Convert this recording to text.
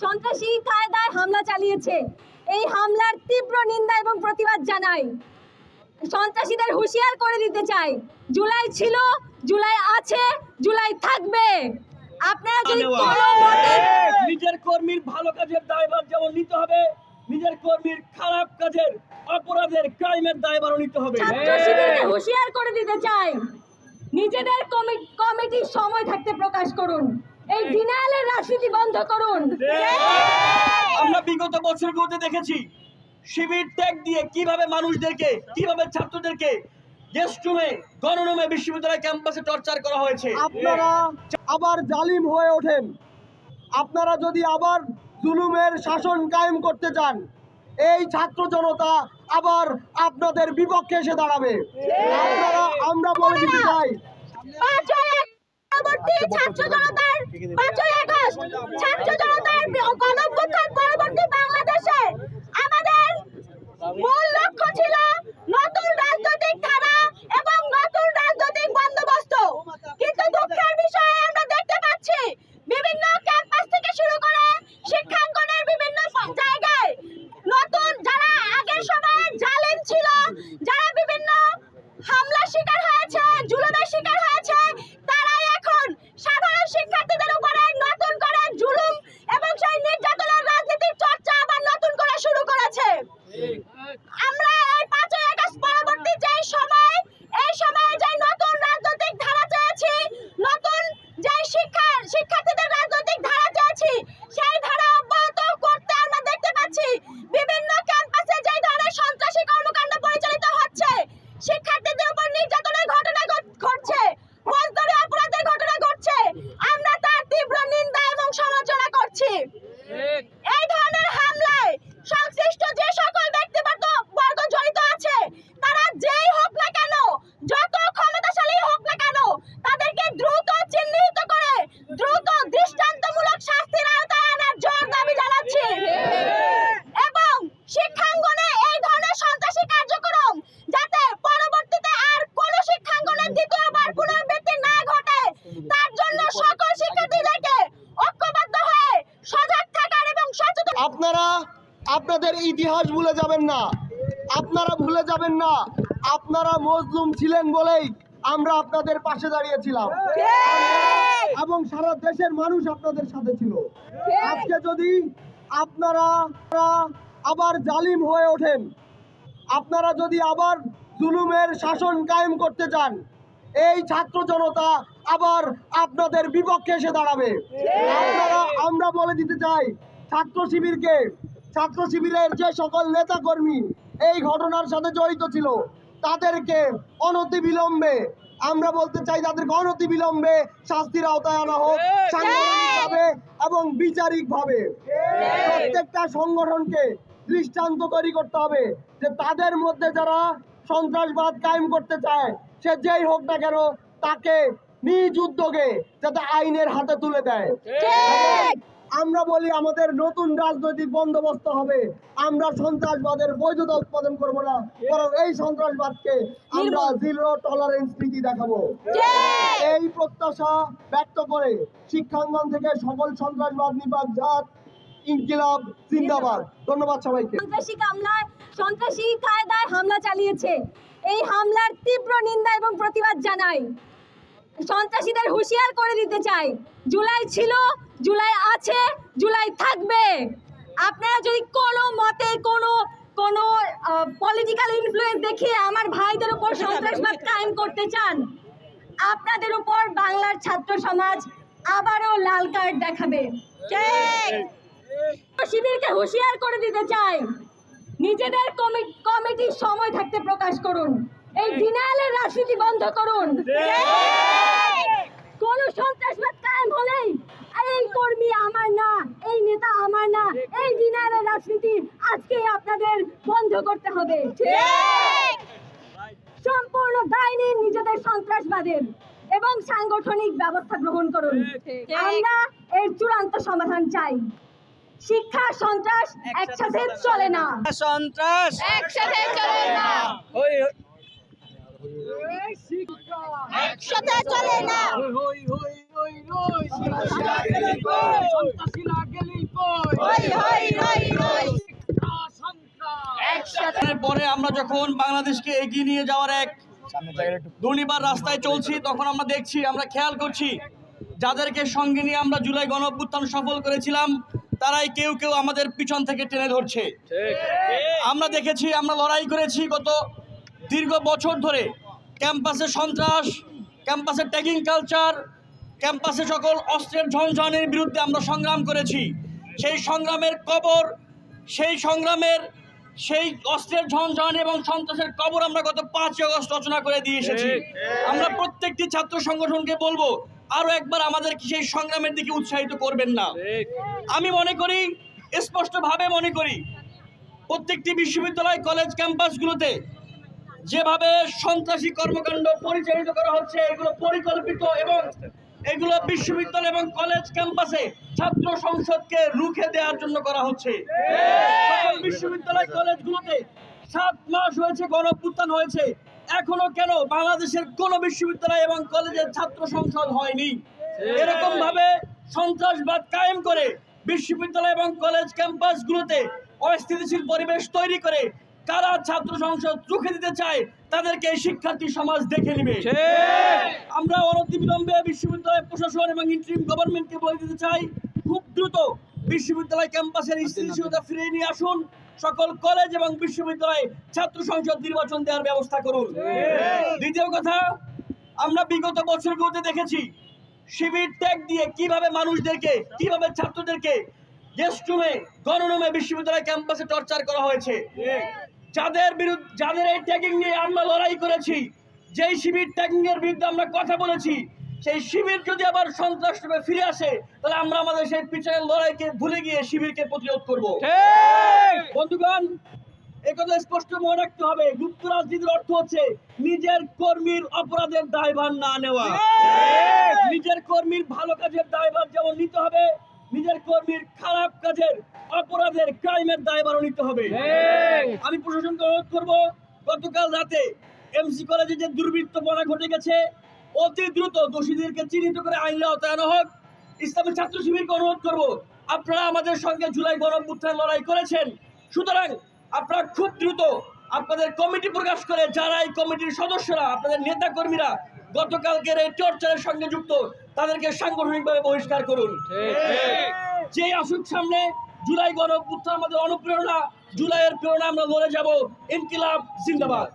সন্ত্রাসী কায়দায় হামলা চালিয়েছে। এই হামলার তীব্র নিন্দা এবং প্রতিবাদ জানাই। সন্ত্রাসীদের হুঁশিয়ার করে দিতে চাই, জুলাই ছিল, জুলাই আছে, জুলাই থাকবে। আপনারা যদি নিজের কর্মীর ভালো কাজের দায়ভার যেমন নিতে হবে, নিজের কর্মীর খারাপ কাজের অপরাধের ক্রাইমের দায়ভারও নিতে হবে। ছাত্রশিবিরকে হুঁশিয়ার করে দিতে চাই, নিজেদের কমিটির সময় থাকতে প্রকাশ করুন। এই ডিনায়ালের রাজনীতি বন্ধ করুন। আমরা বিগত বছরগুলোতে দেখেছি শিবির ত্যাগ দিয়ে কিভাবে মানুষদেরকে, কিভাবে ছাত্রদেরকে গেস্টরুমে, গণরুমে, বিশ্ববিদ্যালয় ক্যাম্পাসে টর্চার করা হয়েছে। আপনারা আবার জালিম হয়ে ওঠেন, আপনারা যদি আবার জুলুমের শাসন কায়েম করতে চান, এই ছাত্র জনতা আবার আপনাদের বিপক্ষে এসে দাঁড়াবে। আমরা বলে দিতে চাই, পরবর্তী বাংলাদেশে আমাদের মূল লক্ষ্য ছিল নতুন রাজনৈতিক ধারা এবং নতুন রাজনৈতিক বন্দোবস্ত। কিন্তু দুঃখের বিষয়ে আমরা দেখতে পাচ্ছি বিভিন্ন ক্যাম্পাস থেকে শুরু করে শিক্ষাঙ্গনের বিভিন্ন জায়গায় নতুন যারা আগের সময়ে জালিম ছিল, যারা বিভিন্ন হামলার শিকার হয়েছে, জুলুমের শিকার হয়েছে, তারাই এখন সাধারণ শিক্ষার্থীদের উপরে নতুন করে জুলুম এবং সেই নির্যাতনের রাজনীতির চর্চা আবার নতুন করে শুরু করেছে। আমরা এই 5ই আগস্ট পরবর্তী যে সময়, এই সময়ে যে নতুন রাজনৈতিক ধারা চেয়েছি, নতুন যে শিক্ষার্থীদের রাজনৈতিক ধারা চেয়েছি, সেই ধারা অব্যাহত করতে আমরা দেখতে পাচ্ছি বিভিন্ন ক্যাম্পাসে যে ধরনের সন্ত্রাসী কর্মকাণ্ড পরিচালিত হচ্ছে, শিক্ষার্থীদের উপর নির্যাতনের ঘটনা ঘটছে, ফৌজদারি অপরাধের ঘটনা ঘটছে, আমরা তার তীব্র নিন্দা এবং সমালোচনা করছি। এই ধরনের হামলায় সংশ্লিষ্ট যে সকল ব্যক্তিবর্গ জড়িত আছে, তারা যেই হোক না কেন, যত ক্ষমতাশালী হোক না কেন, তাদেরকে দ্রুত চিহ্নিত করে দ্রুত দৃষ্টান্তমূলক শাস্তির আওতায় আনার জোর দাবি জানাচ্ছি। এবং শিক্ষাঙ্গনে এই ধরনের সন্ত্রাসী কার্যক্রম যাতে পরবর্তীতে আর কোনো শিক্ষাঙ্গনের দ্বিতীয়বার পুনরাবৃত্তি না ঘটে, তার জন্য সকল শিক্ষার্থীদেরকে ঐক্যবদ্ধ হয়ে সজাগ থাকার এবং সচেতন। আপনারা আপনাদের ইতিহাস ভুলে যাবেন না, আপনারা ভুলে যাবেন না, আপনারা মজলুম ছিলেন বলেই আমরা আপনাদের পাশে দাঁড়িয়েছিলাম এবং সারা দেশের মানুষ আপনাদের সাথে ছিল। আজকে যদি আপনারা আবার জালিম হয়ে ওঠেন, আপনারা যদি আবার জুলুমের শাসন কায়েম করতে চান, এই ছাত্র জনতা আবার আপনাদের বিপক্ষে এসে দাঁড়াবে। আমরা বলে দিতে চাই, ছাত্র শিবিরের যে সকল নেতা কর্মী এই ঘটনার সাথে জড়িত ছিল, তাদেরকে অনতিবিলম্বে, আমরা বলতে চাই তাদেরকে অনতিবিলম্বে শাস্তির আওতায় আনা হোক, সাংগঠনিকভাবে এবং বিচারিকভাবে। প্রত্যেকটা সংগঠনকে দৃষ্টান্ত তৈরি করতে হবে যে তাদের মধ্যে যারা সন্ত্রাসবাদ কায়েম করতে চায়, সে যেই হোক না কেন, তাকে নিজ উদ্যোগে যাতে আইনের হাতে তুলে দেয়। আমরা বলি আমাদের নতুন রাজনৈতিক বন্দোবস্ত হবে, আমরা সন্ত্রাসবাদের বৈধতা উৎপাদন করব না, বরং এই সন্ত্রাসবাদকে আমরা জিরো টলারেন্স নীতি দেখাবো। এই প্রত্যাশা ব্যক্ত করে শিক্ষাঙ্গন থেকে সকল সন্ত্রাসবাদ নিপাত ইনকিলাব জিন্দাবাদ। ধন্যবাদ সবাইকে। সন্ত্রাসী কায়দায় হামলা চালিয়েছে। এই হামলার তীব্র নিন্দা এবং প্রতিবাদ জানাই। সন্ত্রাসীদের হুঁশিয়ার করে দিতে চাই, জুলাই ছিল, জুলাই আছে, জুলাই থাকবে। আপনারা যদি কোনো মতে কোনো পলিটিক্যাল ইনফ্লুয়েন্স দেখিয়ে আমার ভাইদের উপর সন্ত্রাসবাদ কায়েম করতে চান, আপনাদের উপর বাংলার ছাত্র সমাজ আবারও লাল কার্ড দেখাবে। শিবিরকে হুঁশিয়ার করে দিতে চাই, নিজেদের কমিটির সময় থাকতে প্রকাশ করুন। এই ডিনায়ালের রাজনীতি বন্ধ করুন। কোন সন্ত্রাসবাদ কায়েম হলেই এই কর্মী আমার না, এই নেতা আমার না, এই ডিনায়ালের রাজনীতি আজকে আপনাদের বন্ধ করতে হবে। সম্পূর্ণ দায় নিন নিজেদের সন্ত্রাসবাদের এবং সাংগঠনিক ব্যবস্থা গ্রহণ করুন। আমরা এর চূড়ান্ত সমাধান চাই। শিক্ষা সন্ত্রাস একসাথে চলে না, সন্ত্রাস একসাথে চলে না, একসাথে চলে না। পরে আমরা যখন বাংলাদেশকে এগিয়ে নিয়ে যাওয়ার এক দুর্নিবার রাস্তায় চলছি, তখন আমরা দেখছি, আমরা খেয়াল করছি যাদেরকে সঙ্গে নিয়ে আমরা জুলাই গণঅভ্যুত্থান সফল করেছিলাম তারাই কেউ কেউ আমাদের পিছন থেকে টেনে ধরছে। আমরা দেখেছি, আমরা লড়াই করেছি গত দীর্ঘ বছর ধরে। ক্যাম্পাসে সন্ত্রাস, ক্যাম্পাসে ট্যাগিং কালচার, ক্যাম্পাসে সকল অস্ত্রের ঝনঝনের বিরুদ্ধে আমরা সংগ্রাম করেছি। সেই সংগ্রামের কবর, সেই অস্ত্রের ঝনঝন এবং সন্ত্রাসের কবর আমরা গত 5 আগস্ট রচনা করে দিয়ে এসেছি। আমরা প্রত্যেকটি ছাত্র সংগঠনকে বলবো আরো একবার আমাদেরকে সেই সংগ্রামের দিকে উৎসাহিত করবেন না। আমি মনে করি, স্পষ্টভাবে মনে করি, প্রত্যেকটি বিশ্ববিদ্যালয় কলেজ ক্যাম্পাসগুলোতে যেভাবে সন্ত্রাসী কর্মকাণ্ড পরিচালিত করা হচ্ছে, এগুলো পরিকল্পিত এবং এগুলো বিশ্ববিদ্যালয় এবং কলেজ ক্যাম্পাসে ছাত্র সংসদকে রুখে দেওয়ার জন্য করা হচ্ছে। সকল বিশ্ববিদ্যালয় কলেজগুলোতে 7 মাস হয়েছে গণঅভ্যুত্থান হয়েছে, এখনো কেন বাংলাদেশের কোন বিশ্ববিদ্যালয় এবং কলেজের ছাত্র সংসদ হয়নি? এরকম ভাবে সন্ত্রাসবাদ কায়েম করে বিশ্ববিদ্যালয় এবং কলেজ ক্যাম্পাসগুলোতে অস্থিতিশীল পরিবেশ তৈরি করে কারা ছাত্র সংসদ রুখে দিতে চায় তাদেরকে শিক্ষার্থী সমাজ দেখে নেবে। আমরা অনতিবিলম্বে বিশ্ববিদ্যালয় প্রশাসন এবং ইন্টারিম গভর্নমেন্টকে বলে দিতে চাই, খুব দ্রুত বিশ্ববিদ্যালয় ক্যাম্পাসের স্থিতিশীলতা ফিরিয়ে নিয়ে আসুন, সকল কলেজ এবং বিশ্ববিদ্যালয়ে ছাত্র সংসদ নির্বাচন দেওয়ার ব্যবস্থা করুন। দ্বিতীয় কথা, আমরা বিগত বছরগুলোতে দেখেছি শিবির ত্যাগ দিয়ে কিভাবে মানুষদেরকে, কিভাবে ছাত্রদেরকে গেস্টরুমে, গণরুমে, বিশ্ববিদ্যালয় ক্যাম্পাসে টর্চার করা হয়েছে। যাদের এই ট্যাগিং নিয়ে আমরা লড়াই করেছি, যেই শিবির ট্যাগিং এর বিরুদ্ধে আমরা কথা বলেছি, সেই শিবির যদি আবার সন্ত্রাস রূপে ফিরে আসে তাহলে আমরা আমাদের সেই পিছনের লড়াইকে ভুলে গিয়ে শিবিরকে প্রতিরোধ করব। বন্ধুগণ, একথা স্পষ্ট মনে রাখতে হবে, গুপ্ত রাজনীতির অর্থ হচ্ছে নিজের কর্মীর অপরাধের দায়ভার না নেওয়া। নিজের কর্মীর ভালো কাজের দায়ভার যেমন নিতে হবে, নিজের কর্মীর খারাপ কাজের, অপরাধের, ক্রাইমের দায়ভারও নিতে হবে। আমি প্রশাসনকে অনুরোধ করব, গতকাল রাতে এমসি কলেজে যে দুর্বৃত্তপনা ঘটে গেছে, অতি দ্রুত দোষীদেরকে চিহ্নিত করে আইনের আওতায় আনা হোক। ইসলামী ছাত্র শিবিরকে অনুরোধ করব, আপনারা আমাদের সঙ্গে জুলাই গণঅভ্যুত্থান লড়াই করেছেন, সুতরাং আপনারা খুব দ্রুত আপনাদের কমিটি প্রকাশ করে যারা এই কমিটির সদস্যরা, আপনাদের নেতা কর্মীরা গতকালকের এই টর্চারের সঙ্গে যুক্ত, তাদেরকে সাংগঠনিকভাবে বহিষ্কার করুন। যে আসুক সামনে, জুলাই গণঅভ্যুত্থান আমাদের অনুপ্রেরণা, জুলাইয়ের প্রেরণা, আমরা লড়ে যাব। ইনকিলাব জিন্দাবাদ।